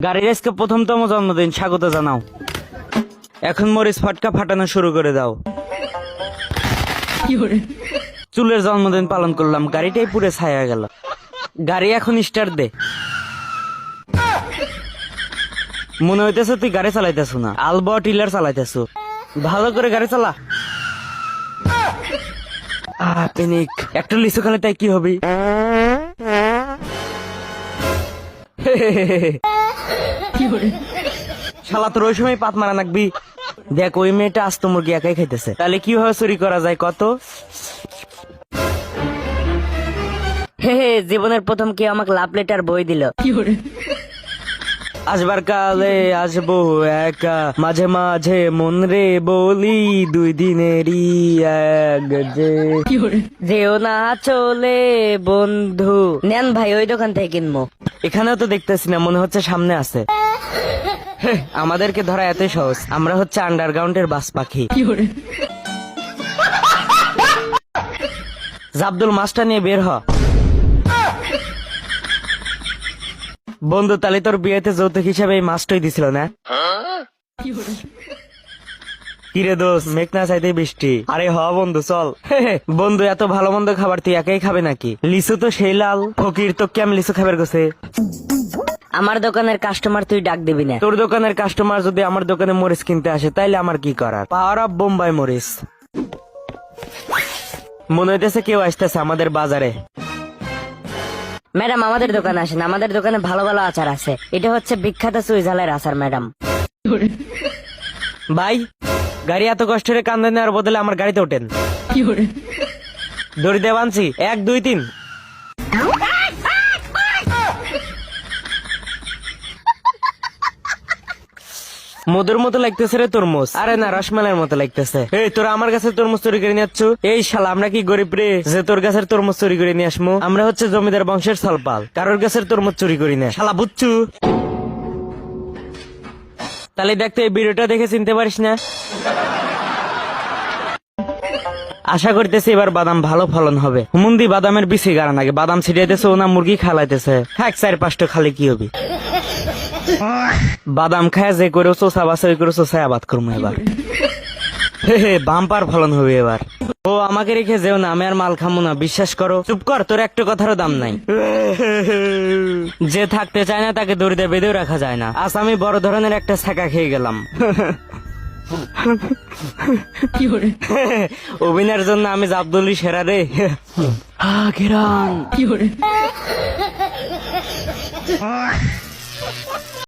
গাড়ির আজকে প্রথমতম জন্মদিন, স্বাগত জানাও। এখন মরিচ ফটকা ফাটানো শুরু করে দাও। চুলের জন্মদিন পালন করলাম, গাড়িটাই পুরে ছায়া গেল। গাড়ি এখন স্টার্ট দে। মনে হইতেছে তুই গাড়ি চালাইতেছ না, আলবা টিলার চালাইতেছ। ভালো করে গাড়ি চালা। পিনিক একটু লিচু খেলে তাই কি হবি? শালা তোর ওই সময় পাত মারা নাকবি। দেখ ওই মেয়েটা আস্ত মুরগি একাই খাইতেছে, তাহলে কিভাবে চুরি করা যায় কত? হে হে, জীবনের প্রথম কি আমাকে লাভ লেটার বই দিল। আসবার কালে আসবো একা, মাঝে মাঝে মন রে বলি, 2 দিনেরই এক যে। যেও না চলে বন্ধু। নেন ভাই, ওই দোকান থেকে কিনবো। এখানেও তো দেখতেছি না, মনে হচ্ছে সামনে আছে। আমাদেরকে ধরা এতই সহজ, আমরা হচ্ছে আন্ডারগ্রাউন্ডের বাস পাখি। জাবদুল মাছটা নিয়ে বের হ। বন্ধু, তাহলে তোর বিয়েতে যৌতুক হিসাবে এই মাছটাই দিছিল না? কিরে দোষ, মেঘ না চাইতে বৃষ্টি। আরে হ বন্ধু, চল। বন্ধু, এত ভালো মন্দ খাবার তুই একাই খাবে নাকি? লিচু তো সেই লাল, ফকির তো কেমন লিচু খাবার গেছে। আমার দোকানের কাস্টমার তুই ডাক দিবি না। তোর দোকানের কাস্টমার যদি আমার দোকানে মরিচ কিনতে আসে, তাইলে আমার কি করার? পাওয়ার অফ বোম্বাই মরিচ। মনে হইতেছে কেউ আসতেছে আমাদের বাজারে। ম্যাডাম, আমাদের দোকানে আসেন, আমাদের দোকানে ভালো ভালো আচার আছে। এটা হচ্ছে বিখ্যাত সুইজালের আচার। ম্যাডাম ভাই, গাড়ি এত কষ্ট করে কান্দে নেওয়ার বদলে আমার গাড়িতে ওঠেন। দড়ি দিয়ে বানছি, 1 2 3। মধুর মতো লাগতেছে রে তরমুজ। আরে না, রসমালাইয়ের মতো লাগতেছে। এই তোরা আমার কাছে তরমুজ চুরি করে নিয়ে যাচ্ছ? এই শালা, আমরা কি গরিব রে যে তোর গাছের তরমুজ চুরি করে নিয়ে আসমু? আমরা হচ্ছে জমিদার বংশের সলপাল, কারোর গাছের তরমুজ চুরি করি না। শালা বুঝছু? তাহলে দেখতে এই ভিডিওটা দেখে চিনতে পারিস না? আশা করতেছি এবার বাদাম ভালো ফলন হবে। হুমুন্দি বাদামের বিচি গাড়া নাকি, বাদাম ছিটাইতেছে ও না মুরগি খালাইতেছে। থাক 4-5টা খালি কি হবে? বাদাম খায় যে করে চোষা বাসা ওই করে চোষায় আবাদ করবো এবার। বাম্পার ফলন হবে এবার। ও আমাকে রেখে যেও না, আমি আর মাল খামো না, বিশ্বাস করো। চুপ কর, তোর একটা কথারও দাম নাই। যে থাকতে চায় না তাকে দড়িতে বেঁধেও রাখা যায় না। আজ আমি বড় ধরনের একটা ছাকা খেয়ে গেলাম। অভিনয়ের জন্য আমি জাবদুলি সেরা রে। ঘেরান